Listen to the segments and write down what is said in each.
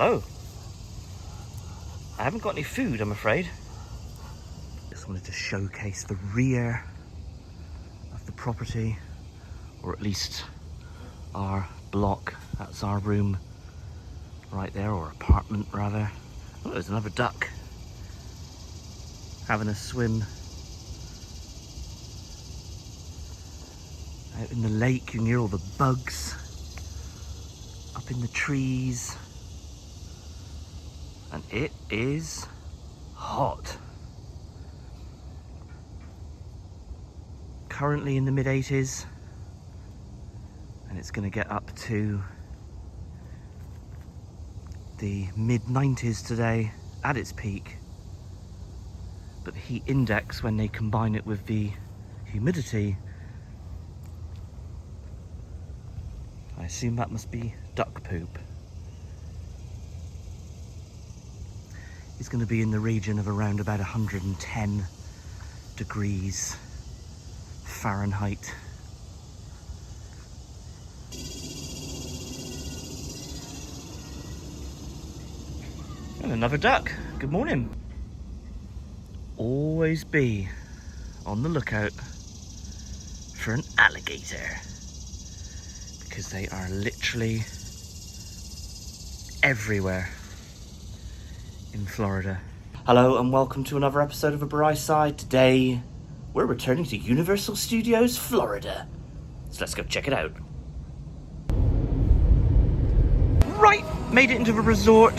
Hello. I haven't got any food, I'm afraid. Just wanted to showcase the rear of the property, or at least our block. That's our room right there, or apartment rather. Oh, there's another duck having a swim out in the lake. You can hear all the bugs up in the trees, and it is hot. Currently in the mid-80s, and it's going to get up to the mid-90s today at its peak. But the heat index, when they combine it with the humidity, I assume that must be duck poop, it's going to be in the region of around about 110 degrees Fahrenheit. And another duck. Good morning. Always be on the lookout for an alligator, because they are literally everywhere in Florida. Hello and welcome to another episode of A Barai Side. Today we're returning to Universal Studios Florida, so let's go check it out. Right, made it into the resort.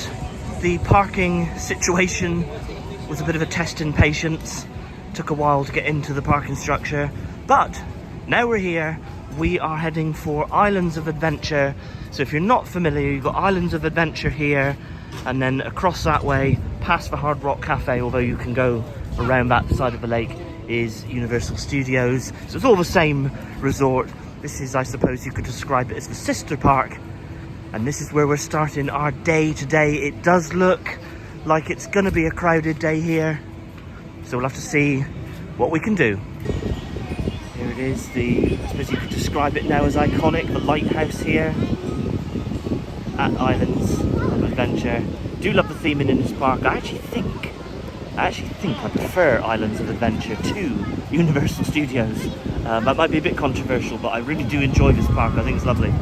The parking situation was a bit of a test in patience. Took a while to get into the parking structure, but now we're here. We are heading for Islands of Adventure. So if you're not familiar, you've got Islands of Adventure here, and then across that way, past the Hard Rock Cafe, although you can go around that side of the lake, is Universal Studios. So it's all the same resort. This is, I suppose you could describe it as the sister park. And this is where we're starting our day today. It does look like it's going to be a crowded day here, so we'll have to see what we can do. Here it is, I suppose you could describe it now as iconic, the lighthouse here at Islands of Adventure. Do love the theming in this park. I actually think I prefer Islands of Adventure to Universal Studios. That might be a bit controversial, but I really do enjoy this park. I think it's lovely.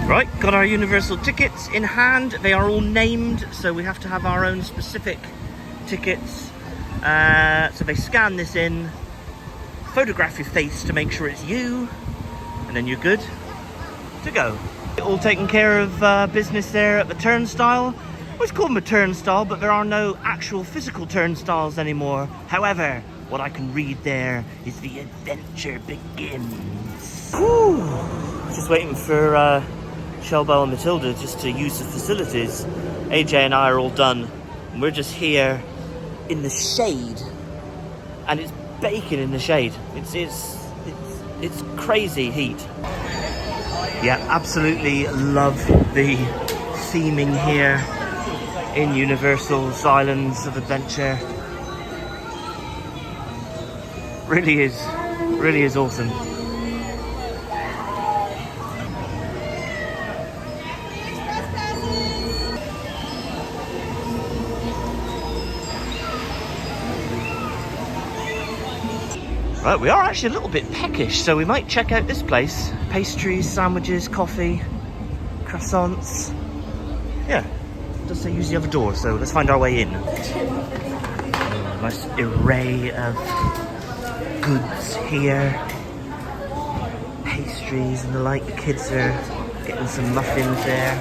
Right, got our Universal tickets in hand. They are all named, so we have to have our own specific tickets. So they scan this in, photograph your face to make sure it's you, and then you're good to go. All taken care of business there at the turnstile. I always call them a turnstile, but there are no actual physical turnstiles anymore. However, what I can read there is the adventure begins. Whew. Just waiting for Shelbel and Matilda just to use the facilities. AJ and I are all done, and we're just here in the shade, and it's baking in the shade. It's crazy heat. Yeah, absolutely love the theming here in Universal's Islands of Adventure. Really is awesome. Right, we are actually a little bit peckish, so we might check out this place. Pastries, sandwiches, coffee, croissants. Yeah, it does say use the other door, so let's find our way in. Nice array of goods here. Pastries and the like. Kids are getting some muffins there.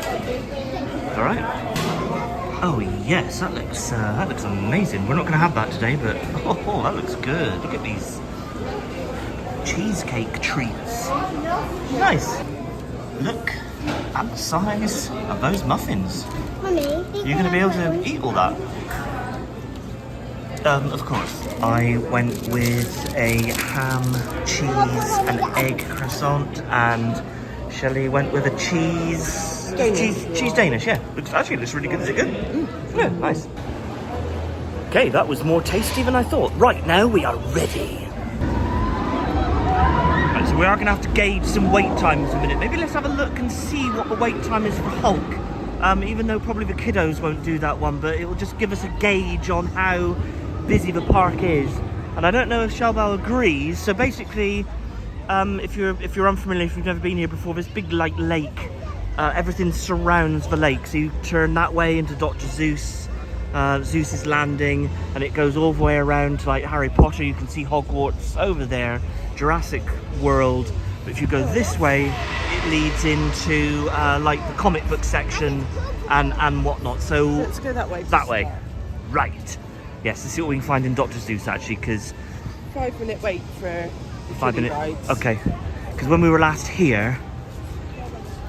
All right. Oh yes, that looks amazing. We're not going to have that today, but oh, that looks good. Look at these cheesecake treats. Nice. Look at the size of those muffins. Mummy, You're going to be able to eat all that. Of course. I went with a ham, cheese and egg croissant, and Shelley went with a cheese Danish, yeah. Actually looks really good. Is it good? Yeah, nice. Okay, that was more tasty than I thought. Right, now we are ready. Right, so we are going to have to gauge some wait times in a minute. Maybe let's have a look and see what the wait time is for Hulk. even though probably the kiddos won't do that one, but it will just give us a gauge on how busy the park is. And I don't know if Xiaobao agrees. So basically, if you're unfamiliar, if you've never been here before, this big like lake, everything surrounds the lake. So you turn that way into Dr. Seuss, Seuss's Landing, and it goes all the way around to like Harry Potter. You can see Hogwarts over there, Jurassic World. But if you go this way, it leads into like the comic book section and whatnot. So let's go that way. That way, right? Yes, let's see what we can find in Dr. Seuss actually, because 5-minute wait for the 5 minute rides. Okay, because when we were last here,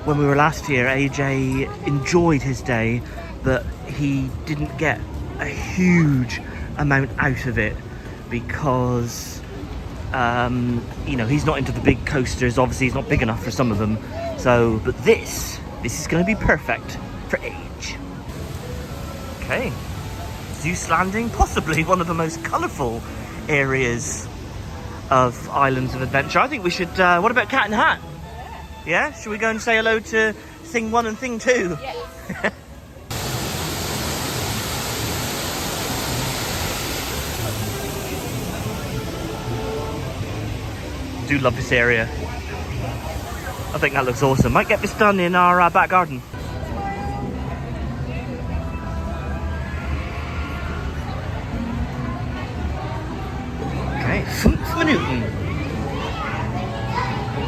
AJ enjoyed his day, but he didn't get a huge amount out of it because you know, he's not into the big coasters. Obviously he's not big enough for some of them. So, but this is going to be perfect for age. Okay, Seuss Landing, possibly one of the most colourful areas of Islands of Adventure. I think we should, what about Cat and Hat? Yeah? Should we go and say hello to Thing 1 and Thing 2? Yes. Do love this area. I think that looks awesome. Might get this done in our back garden. Okay, 5 minuten.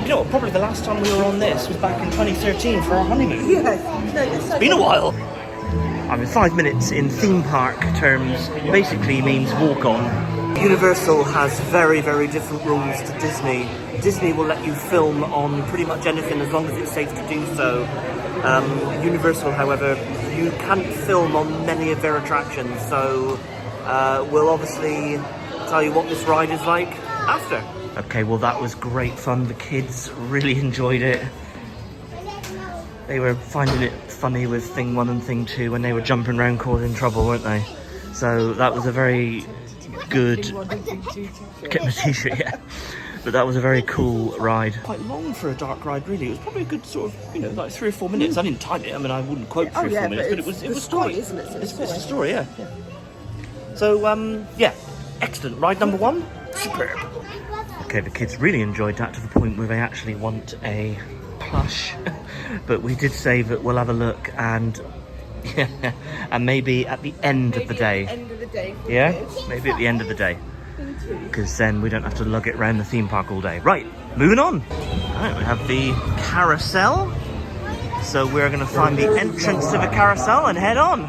You know what, probably the last time we were on this was back in 2013 for our honeymoon. Yeah. No, it's Been a while. I mean, 5 minutes in theme park terms basically means walk on. Universal has very, very different rules to Disney. Disney will let you film on pretty much anything as long as it's safe to do so. Universal, however, you can't film on many of their attractions, so we'll obviously tell you what this ride is like after. Okay, well that was great fun. The kids really enjoyed it. They were finding it funny with Thing 1 and Thing 2 when they were jumping around causing trouble, weren't they? So that was a very good... Get my t-shirt, yeah. But that was a very cool ride. Quite long for a dark ride, really. It was probably a good sort of, you know, like 3 or 4 minutes. I didn't time it. I mean, I wouldn't quote 3 or 4 minutes, but it was story, quite... isn't it? It's a story, yeah. So, yeah, excellent. Ride number 1, superb. Okay, the kids really enjoyed that to the point where they actually want a plush. But we did say that we'll have a look and... yeah, and maybe at the end of the day. Yeah, maybe at the end of the day, because then we don't have to lug it around the theme park all day. Right, moving on. Right, we have the carousel, so we're going to find the entrance to the carousel and head on.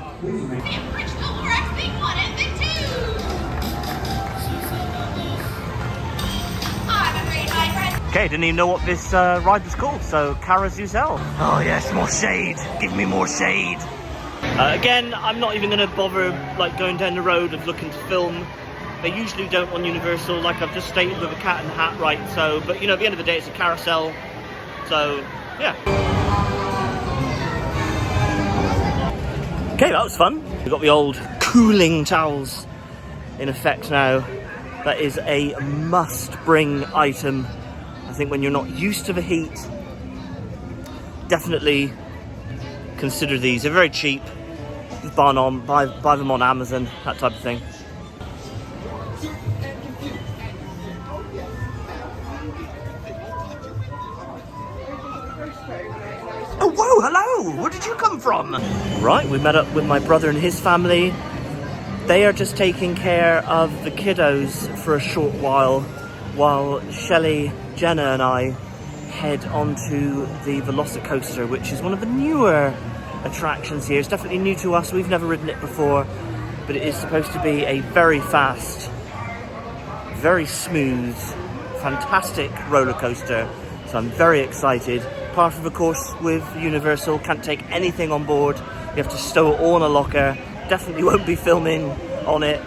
Okay, didn't even know what this ride was called, so carousel. Oh yes, more shade, give me more shade. Again, I'm not even going to bother like going down the road of looking to film. They usually don't on Universal, like I've just stated with a Cat and Hat ride. So, but you know, at the end of the day, it's a carousel. So, yeah. Okay, that was fun. We've got the old cooling towels in effect now. That is a must-bring item. I think when you're not used to the heat, definitely consider these. They're very cheap. Just buy them on Amazon, that type of thing. Oh, whoa, hello! Where did you come from? Right, we met up with my brother and his family. They are just taking care of the kiddos for a short while Shelley, Jenna and I head onto the Velocicoaster, which is one of the newer attractions here. It's definitely new to us. We've never ridden it before, but it is supposed to be a very fast, very smooth, fantastic roller coaster. So I'm very excited. Part of the course with Universal, can't take anything on board. You have to stow it all in a locker. Definitely won't be filming on it.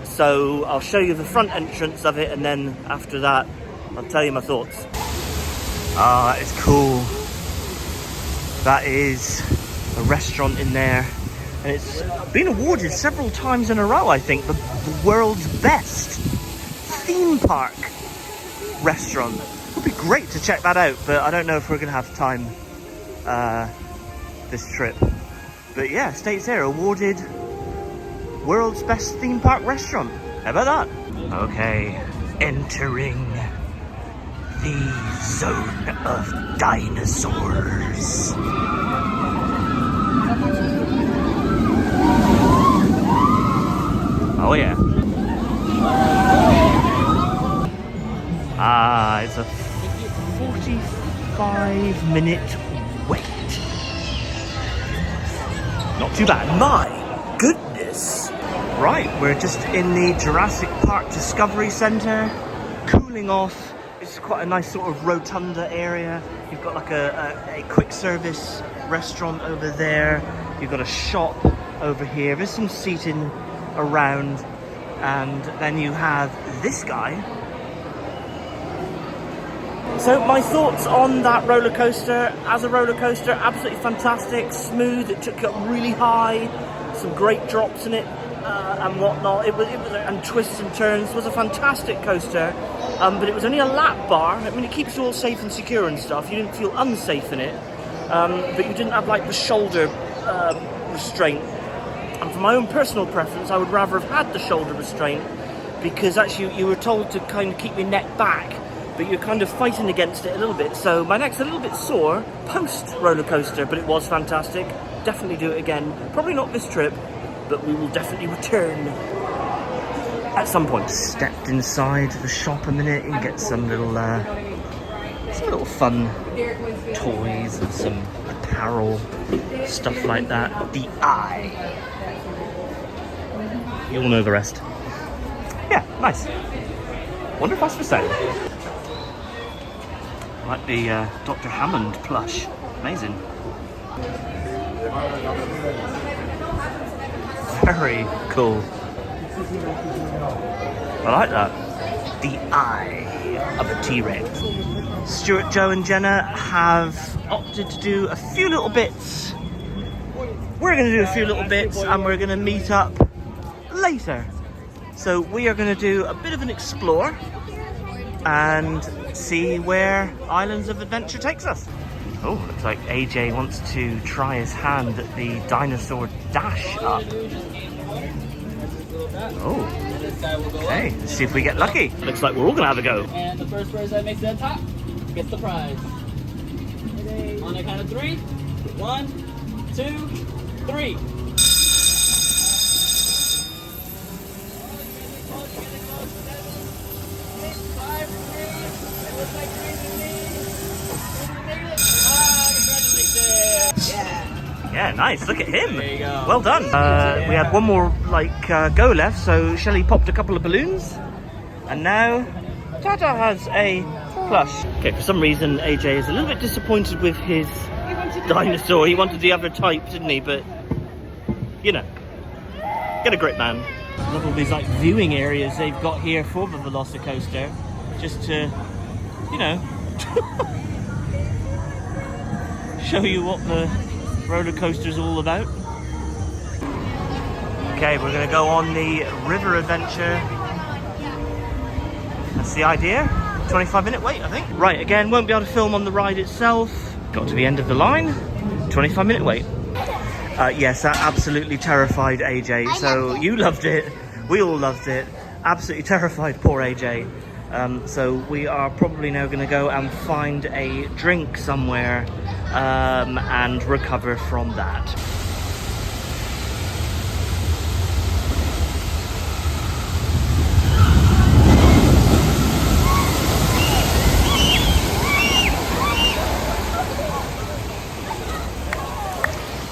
So I'll show you the front entrance of it, and then after that, I'll tell you my thoughts. Ah, that is cool. That is a restaurant in there, and it's been awarded several times in a row, I think, the world's best theme park restaurant. It would be great to check that out, but I don't know if we're going to have time this trip. But yeah, states here awarded world's best theme park restaurant. How about that? Okay, entering the zone of dinosaurs. Oh yeah. Ah, it's a 45-minute wait. Not too bad. My goodness. Right, we're just in the Jurassic Park Discovery Centre, cooling off. It's quite a nice sort of rotunda area. You've got like a quick service restaurant over there. You've got a shop over here. There's some seating around. And then you have this guy. So my thoughts on that roller coaster. As a roller coaster, absolutely fantastic, smooth. It took you up really high, some great drops in it and whatnot. It was and twists and turns. It was a fantastic coaster, but it was only a lap bar. I mean, it keeps you all safe and secure and stuff. You didn't feel unsafe in it, but you didn't have like the shoulder restraint. And for my own personal preference, I would rather have had the shoulder restraint, because actually you were told to kind of keep your neck back, but you're kind of fighting against it a little bit. So my neck's a little bit sore post roller coaster, but it was fantastic. Definitely do it again. Probably not this trip, but we will definitely return at some point. Stepped inside the shop a minute and get some little fun toys and some apparel, stuff like that. The Eye. You all know the rest. Yeah, nice. Wonder if that's for sale. Like the Dr. Hammond plush. Amazing. Very cool. I like that. The Eye of a T-Rex. Stuart, Joe and Jenna have opted to do a few little bits. We're going to do a few little bits and we're going to meet up later. So we are going to do a bit of an explore and see where Islands of Adventure takes us. Oh, looks like AJ wants to try his hand at the dinosaur dash up. Oh, okay, let's see if we get lucky. Looks like we're all gonna have a go. And the first person that makes it at top gets the prize. On the count of 3. 1, 2, 3. Yeah, nice. Look at him. There you go. Well done. We had one more go left, so Shelley popped a couple of balloons, and now Tata has a plush. Okay, for some reason AJ is a little bit disappointed with his dinosaur. He wanted the other type, didn't he? But you know, get a grip, man. Love all these like viewing areas they've got here for the Velocicoaster, just to, you know, show you what the roller coaster's all about. Okay, we're gonna go on the river adventure. That's the idea. 25-minute wait, I think. Right, again, won't be able to film on the ride itself. Got to the end of the line. 25-minute wait. Yes, that absolutely terrified AJ. So you loved it. We all loved it. Absolutely terrified poor AJ. So we are probably now going to go and find a drink somewhere and recover from that.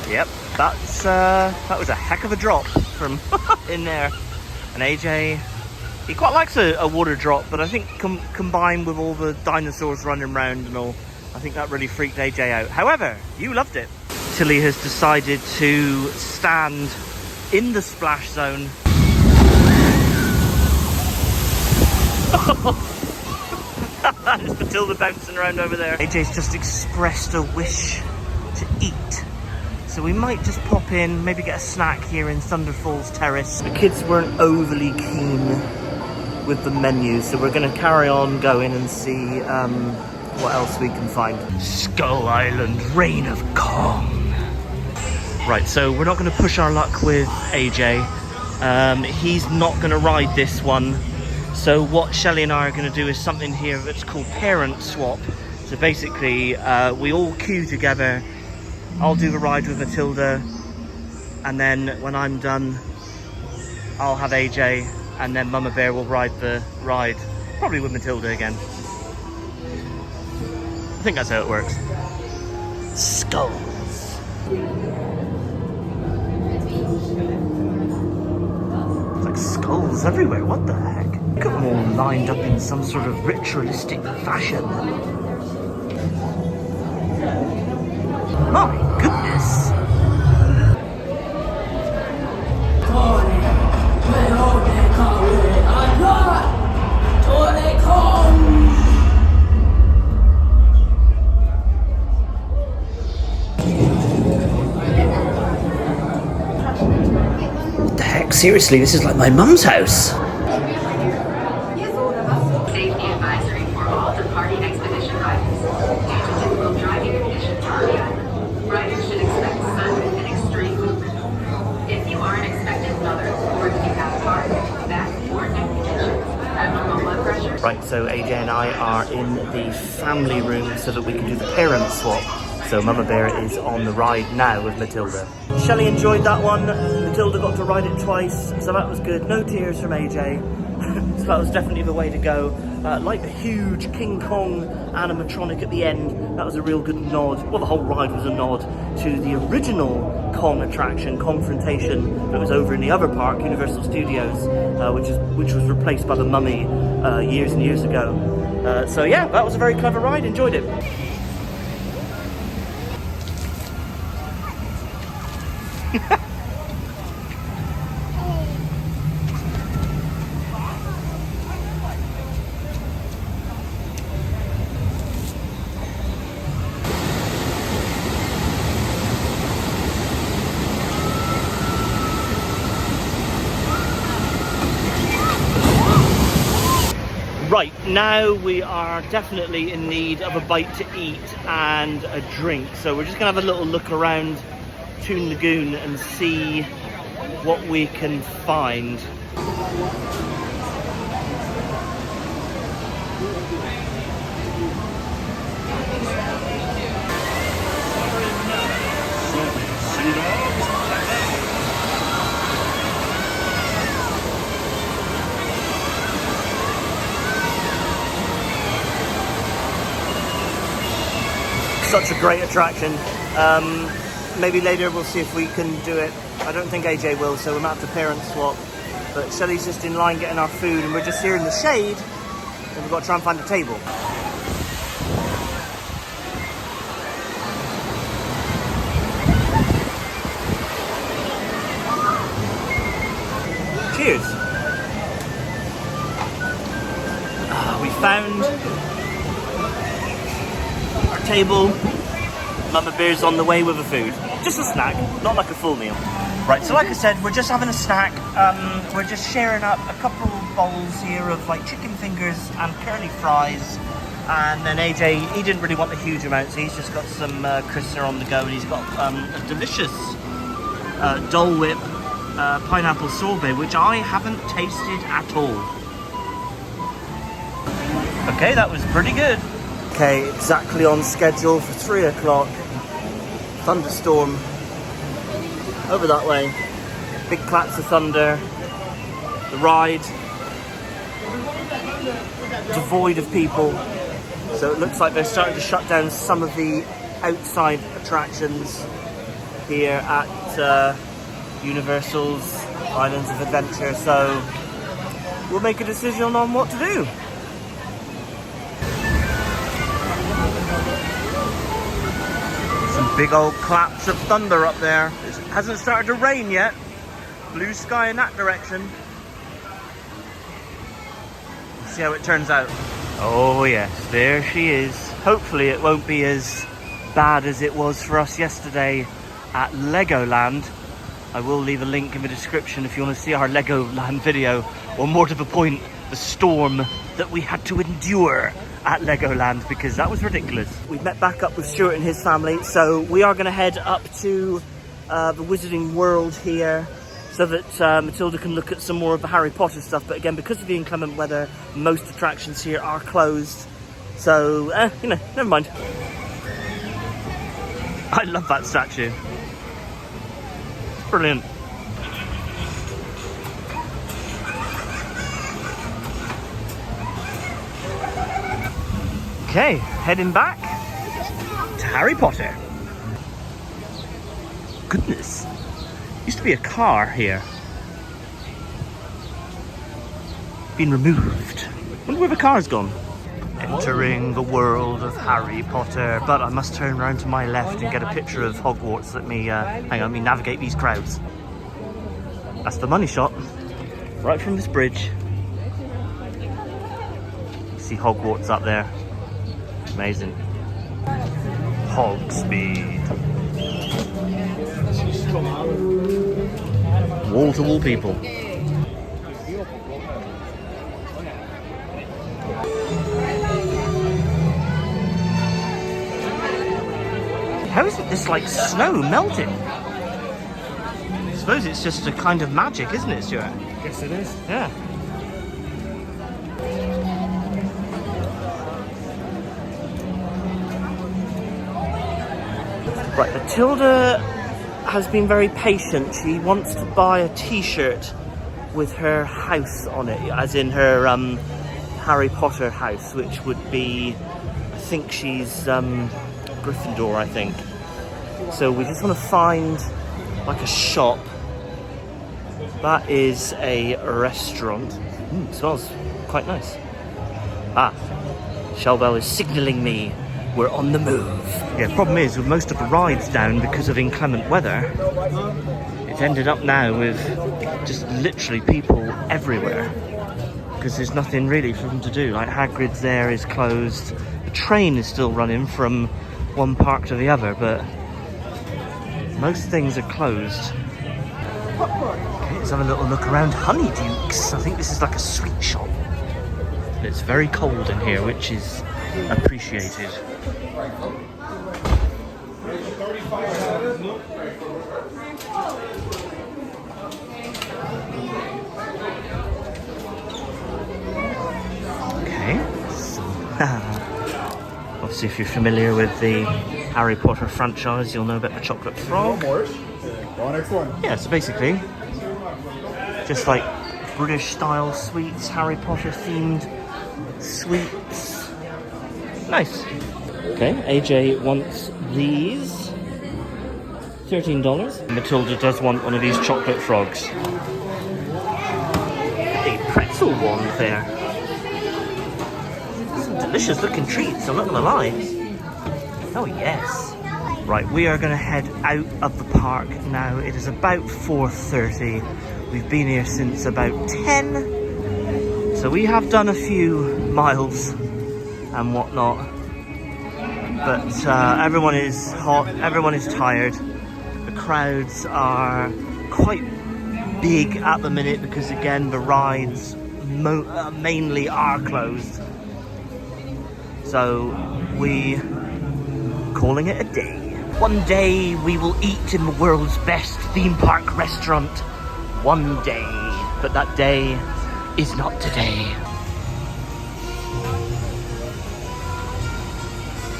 Yep, that was a heck of a drop from in there. And AJ, he quite likes a water drop, but I think combined with all the dinosaurs running around and all, I think that really freaked AJ out. However, you loved it. Tilly has decided to stand in the splash zone. There's Matilda bouncing around over there. AJ's just expressed a wish to eat. So we might just pop in, maybe get a snack here in Thunder Falls Terrace. The kids weren't overly keen with the menu, so we're going to carry on going and see what else we can find. Skull Island, Reign of Kong. Right, so we're not going to push our luck with AJ. He's not going to ride this one. So what Shelley and I are going to do is something here that's called parent swap. So basically, we all queue together. I'll do the ride with Matilda, and then when I'm done, I'll have AJ, and then Mama Bear will ride the ride, probably with Matilda again. I think that's how it works. Skulls. It's like skulls everywhere, what the heck? Look at them all lined up in some sort of ritualistic fashion. My goodness! What the heck? Seriously, this is like my mum's house. Safety advisory for all departing expedition riders. Due to difficult driving conditions on the island, riders should expect sudden and extreme movement. If you are an expectant mother, or if you have heart, back, or neck conditions, abnormal blood pressure. Right, so AJ and I are in the family room so that we can do the parent swap. So Mama Bear is on the ride now with Matilda. Shelley enjoyed that one. Matilda got to ride it twice, so that was good. No tears from AJ. So that was definitely the way to go. Like the huge King Kong animatronic at the end, that was a real good nod. Well, the whole ride was a nod to the original Kong attraction, Confrontation, that was over in the other park, Universal Studios, which was replaced by the Mummy years and years ago. So yeah, that was a very clever ride. Enjoyed it. Right, now we are definitely in need of a bite to eat and a drink. So we're just gonna have a little look around Toon Lagoon and see what we can find. Such a great attraction. Maybe later we'll see if we can do it. I don't think AJ will, so we might have to parent swap. But Shelley's just in line getting our food, and we're just here in the shade, and we've got to try and find a table. Cheers. We found our table. Mama Bear's on the way with the food. Just a snack, not like a full meal. Right, so like I said, we're just having a snack. We're just sharing up a couple bowls here of like chicken fingers and curly fries. And then AJ, he didn't really want a huge amount, so he's just got some crisps on the go, and he's got a delicious Dole Whip pineapple sorbet, which I haven't tasted at all. Okay, that was pretty good. Okay, exactly on schedule for 3 o'clock. Thunderstorm over that way. Big claps of thunder. The ride devoid of people. So it looks like they're starting to shut down some of the outside attractions here at Universal's Islands of Adventure. So we'll make a decision on what to do. Some big old claps of thunder up there. It hasn't started to rain yet. Blue sky in that direction. Let's see how it turns out. Oh yes, there she is. Hopefully it won't be as bad as it was for us yesterday at LEGOLAND. I will leave a link in the description if you want to see our LEGOLAND video, or more to the point, the storm that we had to endure at LEGOLAND, because that was ridiculous. We've met back up with Stuart and his family, so we are going to head up to the Wizarding World here, so that Matilda can look at some more of the Harry Potter stuff. But again, because of the inclement weather, most attractions here are closed. So, you know, never mind. I love that statue. It's brilliant. Okay, heading back to Harry Potter. Goodness. Used to be a car here. Been removed. Wonder where the car's gone. Entering the world of Harry Potter, but I must turn around to my left and get a picture of Hogwarts. Let me, hang on, let me navigate these crowds. That's the money shot, right from this bridge. See Hogwarts up there. Amazing. Hogsmeade. Wall-to-wall people. How is it this like snow melting? I suppose it's just a kind of magic, isn't it, Stuart? Yes, it is. Yeah. Right, Matilda has been very patient. She wants to buy a t-shirt with her house on it, as in her Harry Potter house, which would be, I think she's Gryffindor, I think. So we just want to find like a shop. That is a restaurant. Smells quite nice. Ah, Shellbell is signalling me. We're on the move. Yeah, the problem is with most of the rides down because of inclement weather, it's ended up now with just literally people everywhere because there's nothing really for them to do. Like Hagrid's there is closed. The train is still running from one park to the other, but most things are closed. Okay, let's have a little look around Honeydukes. I think this is like a sweet shop. It's very cold in here, which is appreciated. Okay, so obviously if you're familiar with the Harry Potter franchise, you'll know about the chocolate frog. Next one. Yeah, so basically just like British style sweets, Harry Potter themed sweets. Nice. Okay, AJ wants these. $13. Matilda does want one of these chocolate frogs. A pretzel one there. Some delicious looking treats, I'm not gonna lie. Oh yes. Right, we are gonna head out of the park now. It is about 4:30. We've been here since about 10. So we have done a few miles and whatnot. But everyone is hot, everyone is tired. The crowds are quite big at the minute because again the rides mainly are closed. So we calling it a day. One day we will eat in the world's best theme park restaurant. One day, but that day is not today.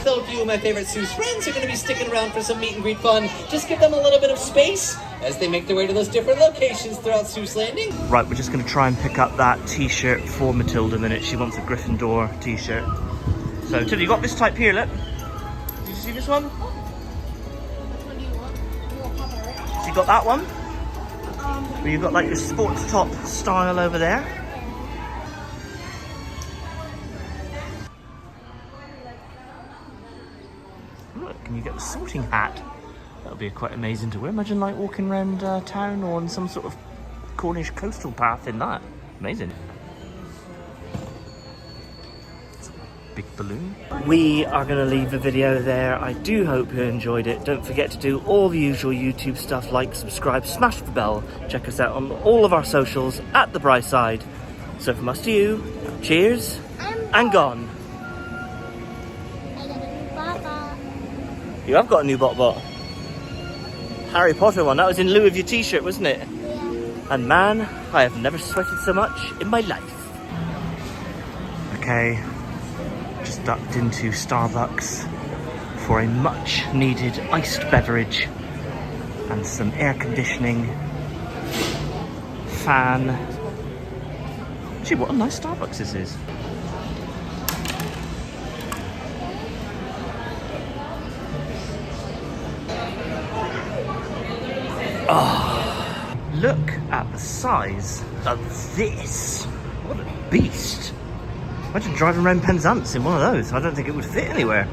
Still a few of my favorite Seuss friends are going to be sticking around for some meet and greet fun. Just give them a little bit of space as they make their way to those different locations throughout Seuss Landing. Right, we're just going to try and pick up that t-shirt for Matilda a minute. She wants a Gryffindor t-shirt. So, Matilda, you got this type here, look. Did you see this one? So you got that one? Where you've got like your sports top style over there. Look, can you get the sorting hat? That would be quite amazing to wear. Imagine like walking around town or on some sort of Cornish coastal path in that. Amazing. It's a big balloon. We are going to leave the video there. I do hope you enjoyed it. Don't forget to do all the usual YouTube stuff like subscribe, smash the bell. Check us out on all of our socials at The Bright Side. So from us to you, cheers and gone. You have got a new bot. Harry Potter one. That was in lieu of your t-shirt, wasn't it? And man, I have never sweated so much in my life. Okay, just ducked into Starbucks for a much needed iced beverage and some air conditioning, fan. Gee, what a nice Starbucks this is. Oh, look at the size of this. What a beast. Imagine driving around Penzance in one of those. I don't think it would fit anywhere.